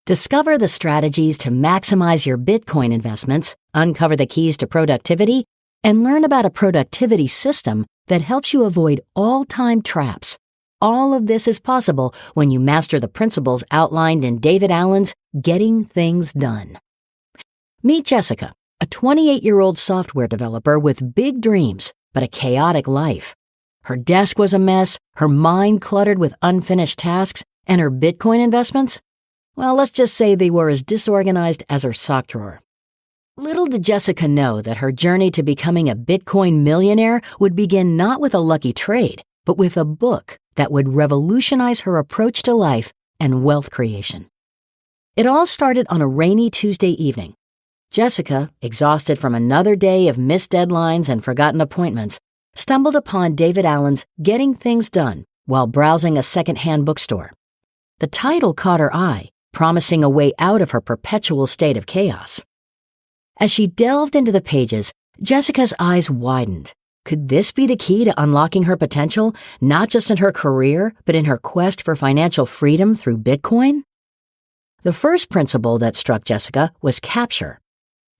Discover the strategies to maximize your Bitcoin investments, uncover the keys to productivity, and learn about a productivity system that helps you avoid all-time traps. All of this is possible when you master the principles outlined in David Allen's Getting Things Done. Meet Jessica, a 28-year-old software developer with big dreams, but a chaotic life. Her desk was a mess, her mind cluttered with unfinished tasks, and her Bitcoin investments? Well, let's just say they were as disorganized as her sock drawer. Little did Jessica know that her journey to becoming a Bitcoin millionaire would begin not with a lucky trade, but with a book that would revolutionize her approach to life and wealth creation. It all started on a rainy Tuesday evening. Jessica, exhausted from another day of missed deadlines and forgotten appointments, stumbled upon David Allen's Getting Things Done while browsing a secondhand bookstore. The title caught her eye, promising a way out of her perpetual state of chaos. As she delved into the pages, Jessica's eyes widened. Could this be the key to unlocking her potential, not just in her career, but in her quest for financial freedom through Bitcoin? The first principle that struck Jessica was capture.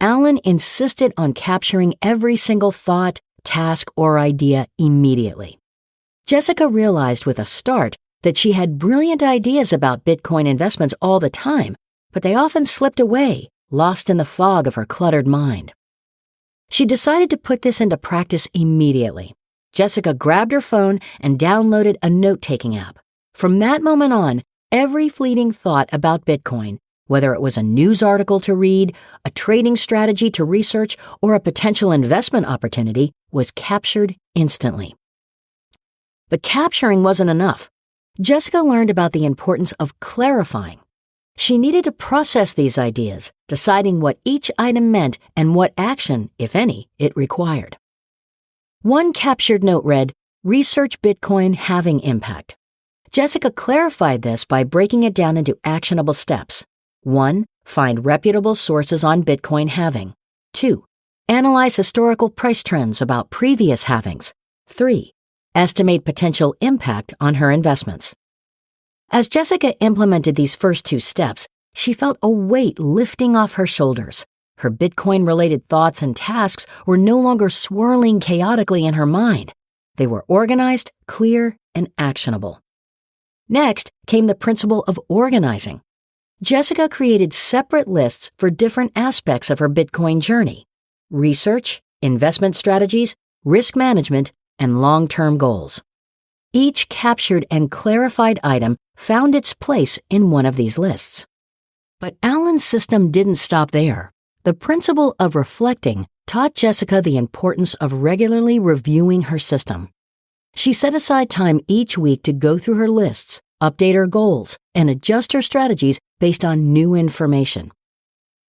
Allen insisted on capturing every single thought, task, or idea immediately. Jessica realized with a start that she had brilliant ideas about Bitcoin investments all the time, but they often slipped away, lost in the fog of her cluttered mind. She decided to put this into practice immediately. Jessica grabbed her phone and downloaded a note-taking app. From that moment on, every fleeting thought about Bitcoin, whether it was a news article to read, a trading strategy to research, or a potential investment opportunity, was captured instantly. But capturing wasn't enough. Jessica learned about the importance of clarifying. She needed to process these ideas, deciding what each item meant and what action, if any, it required. One captured note read, "Research Bitcoin halving impact." Jessica clarified this by breaking it down into actionable steps. 1. Find reputable sources on Bitcoin halving. 2. Analyze historical price trends about previous halvings. 3. Estimate potential impact on her investments. As Jessica implemented these first two steps, she felt a weight lifting off her shoulders. Her Bitcoin-related thoughts and tasks were no longer swirling chaotically in her mind. They were organized, clear, and actionable. Next came the principle of organizing. Jessica created separate lists for different aspects of her Bitcoin journey: research, investment strategies, risk management, and long-term goals. Each captured and clarified item found its place in one of these lists. But Allen's system didn't stop there. The principle of reflecting taught Jessica the importance of regularly reviewing her system. She set aside time each week to go through her lists, update her goals, and adjust her strategies based on new information.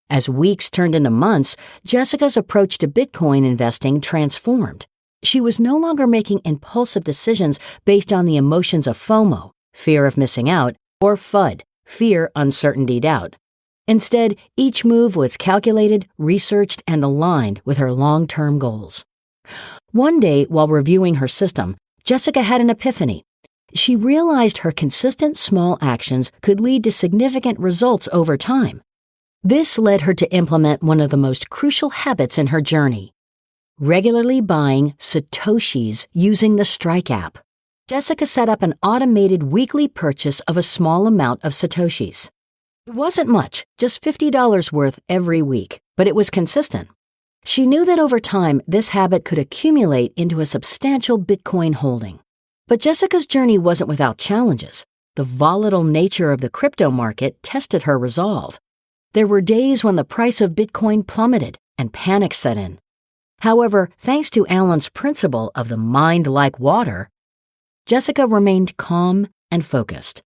As weeks turned into months, Jessica's approach to Bitcoin investing transformed. She was no longer making impulsive decisions based on the emotions of FOMO, fear of missing out, or FUD, fear, uncertainty, doubt. Instead, each move was calculated, researched, and aligned with her long-term goals. One day, while reviewing her system, Jessica had an epiphany. She realized her consistent small actions could lead to significant results over time. This led her to implement one of the most crucial habits in her journey: regularly buying Satoshis using the Strike app. Jessica set up an automated weekly purchase of a small amount of Satoshis. It wasn't much, just $50 worth every week, but it was consistent. She knew that over time, this habit could accumulate into a substantial Bitcoin holding. But Jessica's journey wasn't without challenges. The volatile nature of the crypto market tested her resolve. There were days when the price of Bitcoin plummeted and panic set in. However, thanks to Allen's principle of the mind like water, Jessica remained calm and focused.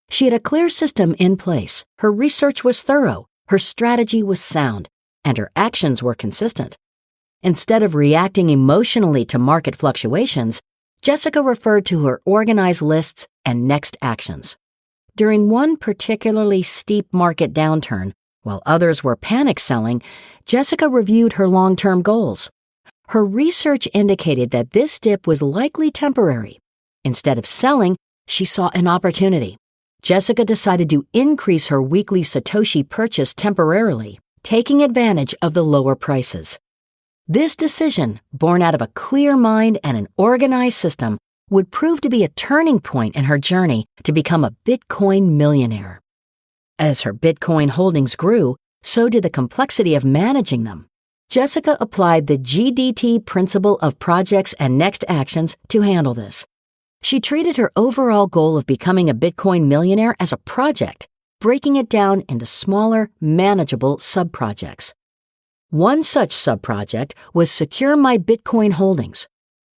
She had a clear system in place, her research was thorough, her strategy was sound, and her actions were consistent. Instead of reacting emotionally to market fluctuations, Jessica referred to her organized lists and next actions. During one particularly steep market downturn, while others were panic selling, Jessica reviewed her long-term goals. Her research indicated that this dip was likely temporary. Instead of selling, she saw an opportunity. Jessica decided to increase her weekly Satoshi purchase temporarily, taking advantage of the lower prices. This decision, born out of a clear mind and an organized system, would prove to be a turning point in her journey to become a Bitcoin millionaire. As her Bitcoin holdings grew, so did the complexity of managing them. Jessica applied the GDT principle of projects and next actions to handle this. She treated her overall goal of becoming a Bitcoin millionaire as a project, breaking it down into smaller, manageable sub-projects. One such sub-project was Secure My Bitcoin Holdings.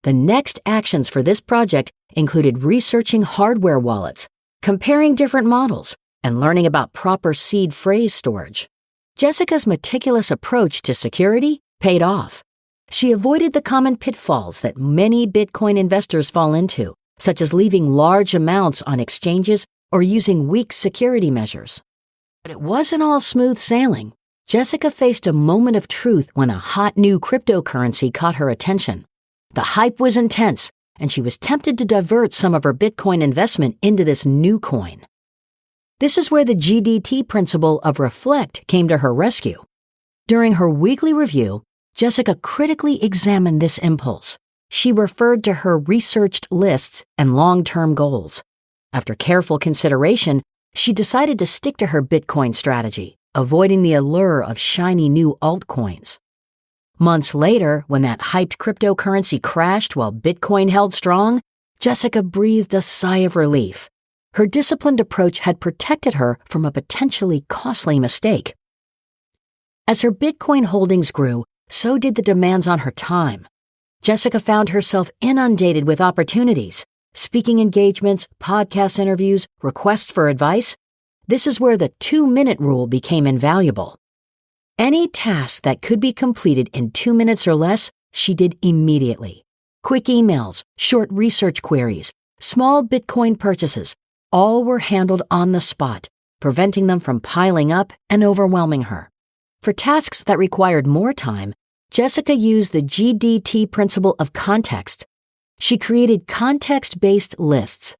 The next actions for this project included researching hardware wallets, comparing different models, and learning about proper seed phrase storage. Jessica's meticulous approach to security paid off. She avoided the common pitfalls that many Bitcoin investors fall into, such as leaving large amounts on exchanges or using weak security measures. But it wasn't all smooth sailing. Jessica faced a moment of truth when a hot new cryptocurrency caught her attention. The hype was intense, and she was tempted to divert some of her Bitcoin investment into this new coin. This is where the GDT principle of reflect came to her rescue. During her weekly review, Jessica critically examined this impulse. She referred to her researched lists and long-term goals. After careful consideration, she decided to stick to her Bitcoin strategy, avoiding the allure of shiny new altcoins. Months later, when that hyped cryptocurrency crashed while Bitcoin held strong, Jessica breathed a sigh of relief. Her disciplined approach had protected her from a potentially costly mistake. As her Bitcoin holdings grew, so did the demands on her time. Jessica found herself inundated with opportunities, speaking engagements, podcast interviews, requests for advice. This is where the 2-minute rule became invaluable. Any task that could be completed in 2 minutes or less, she did immediately. Quick emails, short research queries, small Bitcoin purchases, all were handled on the spot, preventing them from piling up and overwhelming her. For tasks that required more time, Jessica used the GDT principle of context. She created context-based lists.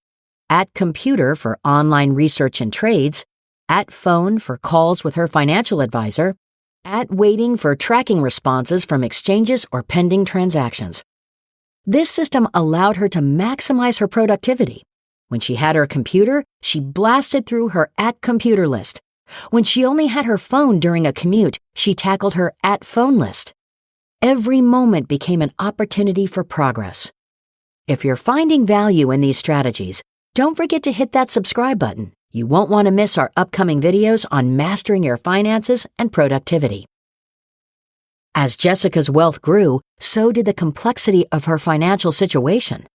At computer for online research and trades, at phone for calls with her financial advisor, at waiting for tracking responses from exchanges or pending transactions. This system allowed her to maximize her productivity. When she had her computer, she blasted through her at-computer list. When she only had her phone during a commute, she tackled her at-phone list. Every moment became an opportunity for progress. If you're finding value in these strategies, don't forget to hit that subscribe button. You won't want to miss our upcoming videos on mastering your finances and productivity. As Jessica's wealth grew, so did the complexity of her financial situation.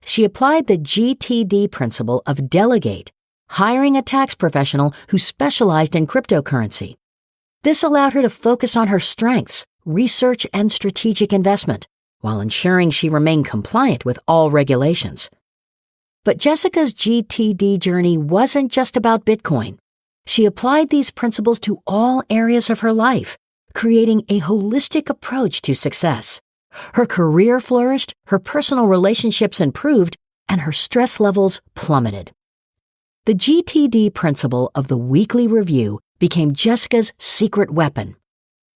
She applied the GTD principle of delegate, hiring a tax professional who specialized in cryptocurrency. This allowed her to focus on her strengths, research, and strategic investment, while ensuring she remained compliant with all regulations. But Jessica's GTD journey wasn't just about Bitcoin. She applied these principles to all areas of her life, creating a holistic approach to success. Her career flourished, her personal relationships improved, and her stress levels plummeted. The GTD principle of the weekly review became Jessica's secret weapon.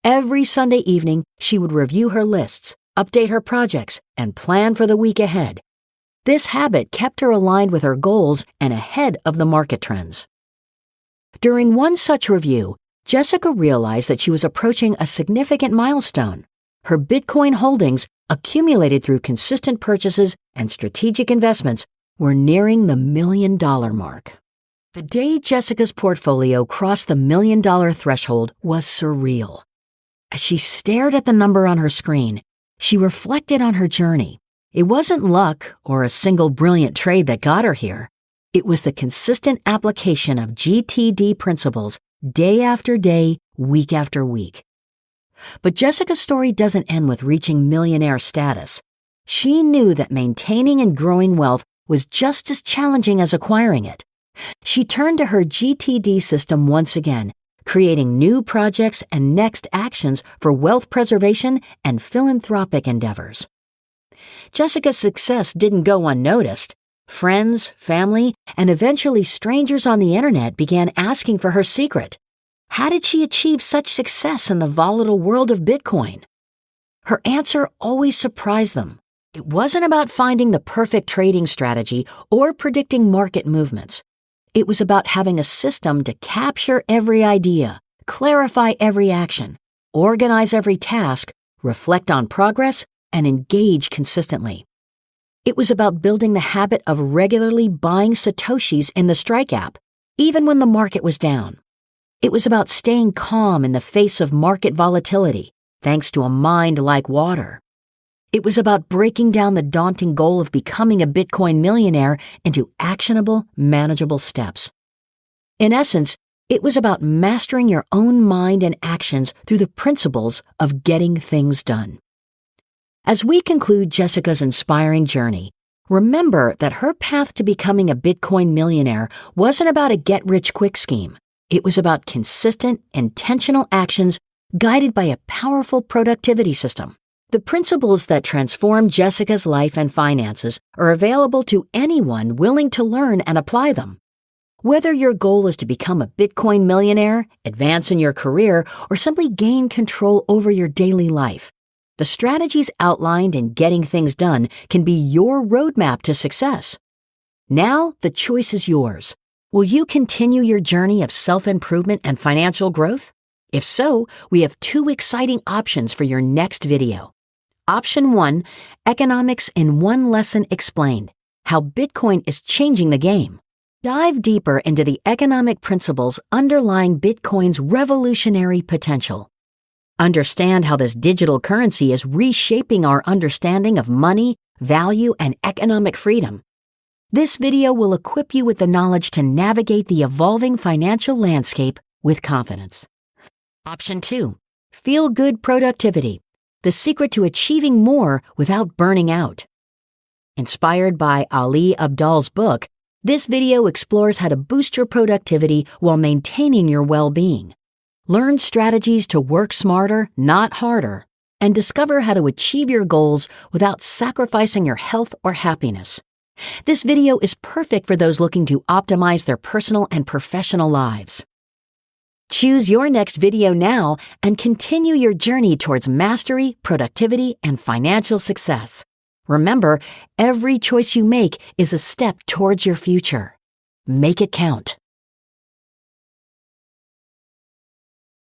Every Sunday evening, she would review her lists, update her projects, and plan for the week ahead. This habit kept her aligned with her goals and ahead of the market trends. During one such review, Jessica realized that she was approaching a significant milestone. Her Bitcoin holdings, accumulated through consistent purchases and strategic investments, were nearing the $1 million mark. The day Jessica's portfolio crossed the $1 million threshold was surreal. As she stared at the number on her screen, she reflected on her journey. It wasn't luck or a single brilliant trade that got her here. It was the consistent application of GTD principles day after day, week after week. But Jessica's story doesn't end with reaching millionaire status. She knew that maintaining and growing wealth was just as challenging as acquiring it. She turned to her GTD system once again, creating new projects and next actions for wealth preservation and philanthropic endeavors. Jessica's success didn't go unnoticed. Friends, family, and eventually strangers on the internet began asking for her secret. How did she achieve such success in the volatile world of Bitcoin? Her answer always surprised them. It wasn't about finding the perfect trading strategy or predicting market movements. It was about having a system to capture every idea, clarify every action, organize every task, reflect on progress, and engage consistently. It was about building the habit of regularly buying Satoshis in the Strike app, even when the market was down. It was about staying calm in the face of market volatility, thanks to a mind like water. It was about breaking down the daunting goal of becoming a Bitcoin millionaire into actionable, manageable steps. In essence, it was about mastering your own mind and actions through the principles of getting things done. As we conclude Jessica's inspiring journey, remember that her path to becoming a Bitcoin millionaire wasn't about a get-rich-quick scheme. It was about consistent, intentional actions guided by a powerful productivity system. The principles that transformed Jessica's life and finances are available to anyone willing to learn and apply them. Whether your goal is to become a Bitcoin millionaire, advance in your career, or simply gain control over your daily life, the strategies outlined in Getting Things Done can be your roadmap to success. Now, the choice is yours. Will you continue your journey of self-improvement and financial growth? If so, we have 2 exciting options for your next video. Option 1, Economics in One Lesson Explained, How Bitcoin is Changing the Game. Dive deeper into the economic principles underlying Bitcoin's revolutionary potential. Understand how this digital currency is reshaping our understanding of money, value, and economic freedom. This video will equip you with the knowledge to navigate the evolving financial landscape with confidence. Option 2, Feel-Good Productivity, the secret to achieving more without burning out. Inspired by Ali Abdaal's book, this video explores how to boost your productivity while maintaining your well-being. Learn strategies to work smarter, not harder, and discover how to achieve your goals without sacrificing your health or happiness. This video is perfect for those looking to optimize their personal and professional lives. Choose your next video now and continue your journey towards mastery, productivity, and financial success. Remember, every choice you make is a step towards your future. Make it count.